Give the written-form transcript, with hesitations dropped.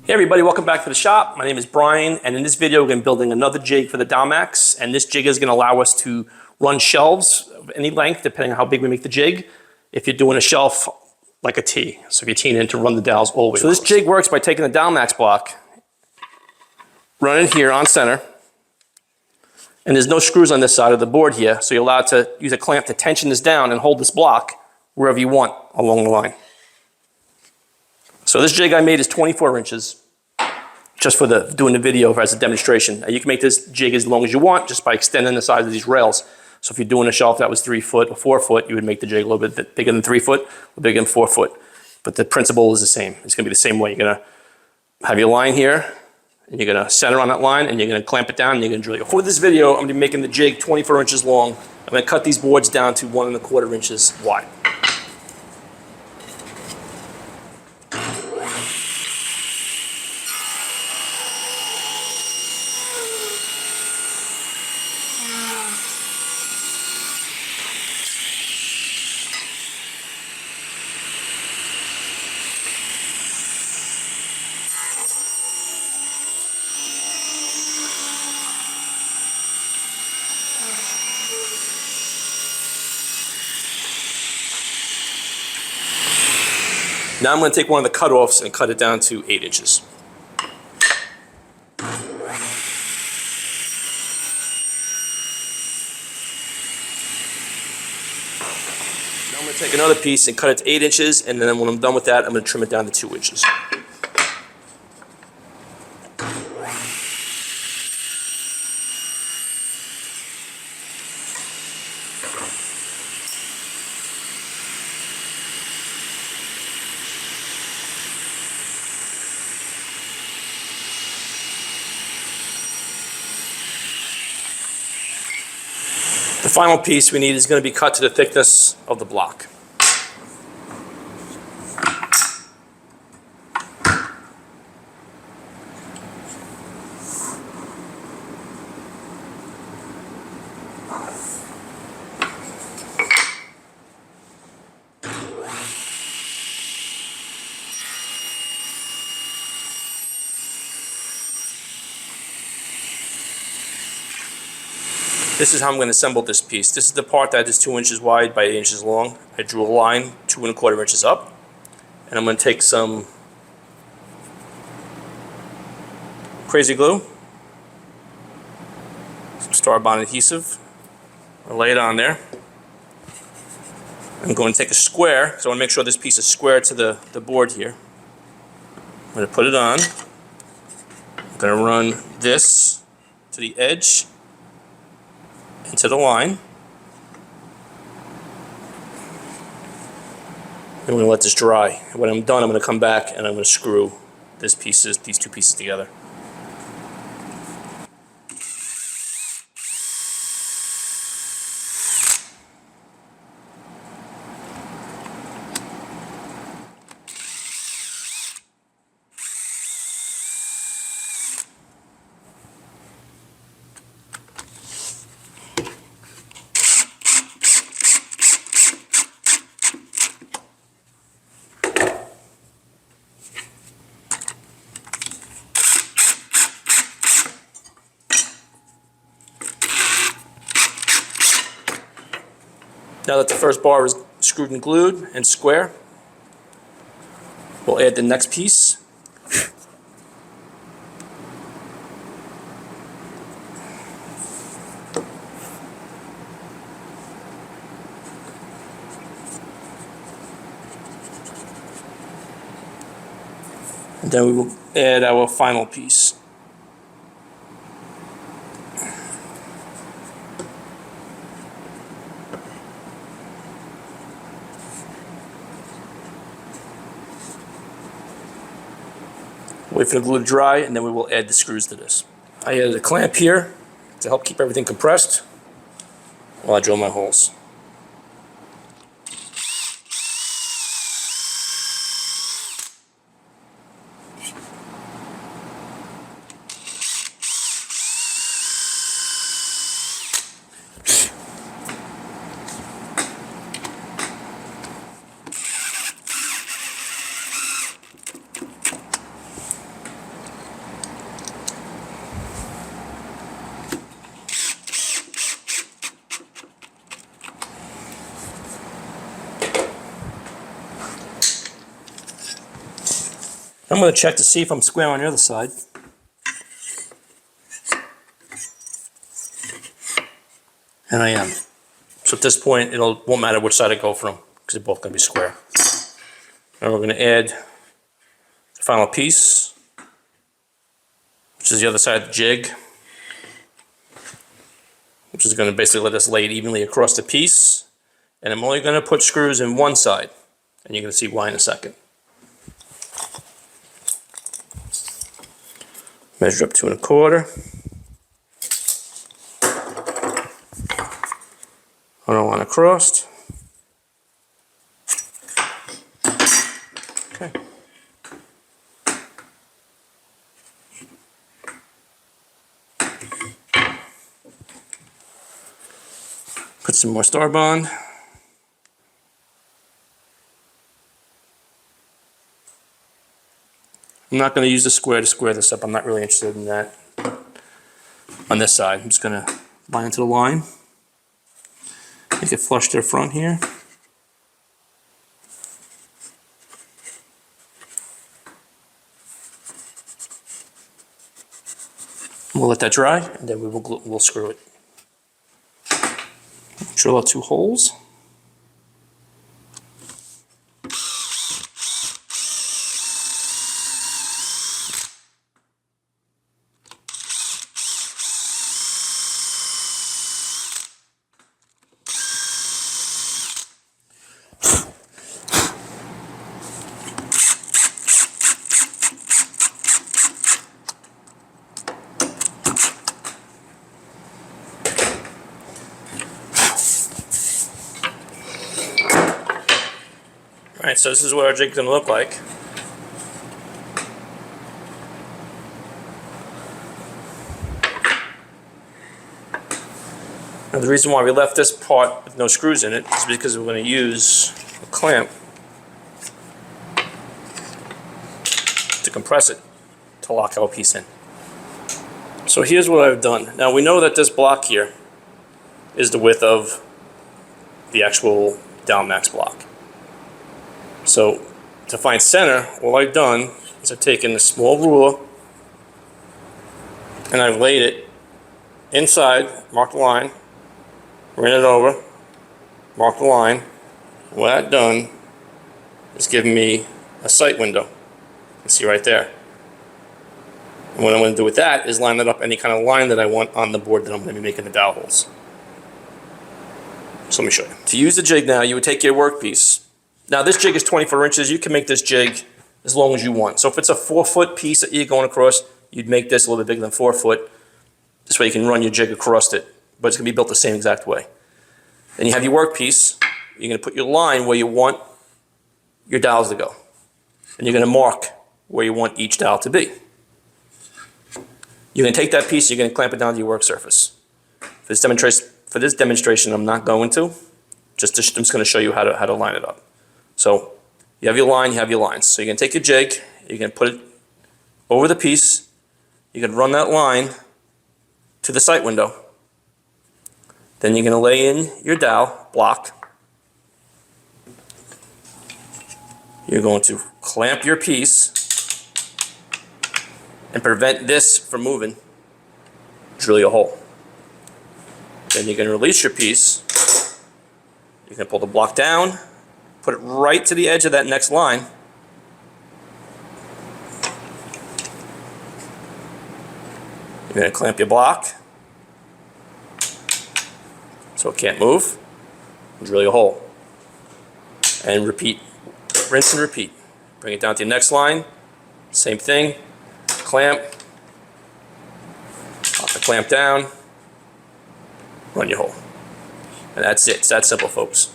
Hey everybody, welcome back to the shop. My name is Brian, and in this video we're going to be building another jig for the Dowelmax, and this jig is going to allow us to run shelves of any length depending on how big we make the jig. If you're doing a shelf like a T, so if you're teeing in to run the dowels all the way. So this jig works by taking the Dowelmax block, running here on center, and there's no screws on this side of the board here, so you're allowed to use a clamp to tension this down and hold this block wherever you want along the line. So this jig I made is 24 inches, just for doing the video as a demonstration. You can make this jig as long as you want just by extending the size of these rails. So if you're doing a shelf that was 3 foot or 4 foot, you would make the jig a little bit bigger than 3 foot or bigger than 4 foot. But the principle is the same. It's gonna be the same way. You're gonna have your line here, and you're gonna center on that line, and you're gonna clamp it down, and you're gonna drill it. For this video, I'm gonna be making the jig 24 inches long. I'm gonna cut these boards down to 1 1/4 inches wide. Now I'm going to take one of the cutoffs and cut it down to 8 inches. Now I'm going to take another piece and cut it to 8 inches, and then when I'm done with that, I'm going to trim it down to 2 inches. The final piece we need is going to be cut to the thickness of the block. This is how I'm going to assemble this piece. This is the part that is 2 inches wide by 8 inches long. I drew a line 2 1/4 inches up, and I'm going to take some crazy glue, some Star-Bond adhesive, I'll lay it on there. I'm going to take a square, because I want to make sure this piece is square to the board here. I'm going to put it on. I'm going to run this to the edge, into the line. And we're going to let this dry. When I'm done, I'm going to come back and I'm going to screw these two pieces together. Now that the first bar is screwed and glued and square, we'll add the next piece. And then we will add our final piece. Wait for the glue to dry, and then we will add the screws to this. I added a clamp here to help keep everything compressed while I drill my holes. I'm going to check to see if I'm square on the other side. And I am. So at this point, it won't matter which side I go from, because they're both going to be square. Now we're going to add the final piece, which is the other side of the jig, which is going to basically let us lay it evenly across the piece. And I'm only going to put screws in one side, and you're going to see why in a second. Measure up 2 1/4. Run a line across. Okay. Put some more Star Bond. I'm not going to use the square to square this up. I'm not really interested in that. On this side, I'm just going to line into the line. Make it flush to the front here. We'll let that dry, and then we'll screw it. Drill out 2 holes. Alright, so this is what our jig is going to look like. Now the reason why we left this part with no screws in it is because we're going to use a clamp to compress it to lock our piece in. So here's what I've done. Now we know that this block here is the width of the actual Dowelmax block. So to find center, all I've done is I've taken a small ruler and I've laid it inside, marked the line, ran it over, marked the line. What I've done is given me a sight window. You can see right there. And what I'm going to do with that is line it up any kind of line that I want on the board that I'm going to be making the dowel holes. So let me show you. To use the jig now, you would take your workpiece. Now this jig is 24 inches. You can make this jig as long as you want. So if it's a 4-foot piece that you're going across, you'd make this a little bit bigger than 4 foot. This way you can run your jig across it, but it's going to be built the same exact way. Then you have your workpiece. You're going to put your line where you want your dowels to go. And you're going to mark where you want each dowel to be. You're going to take that piece, you're going to clamp it down to your work surface. For this demonstration, I'm not going to. I'm just going to show you how to line it up. So you have your line, you have your lines. So you're going to take your jig, you're going to put it over the piece, you're going to run that line to the sight window. Then you're going to lay in your dowel block. You're going to clamp your piece and prevent this from moving. Drill your hole. Then you're going to release your piece. You're going to pull the block down, put it right to the edge of that next line. You're going to clamp your block so it can't move. Drill your hole. And repeat. Rinse and repeat. Bring it down to your next line. Same thing. Clamp. Pop the clamp down. Run your hole. And that's it. It's that simple, folks.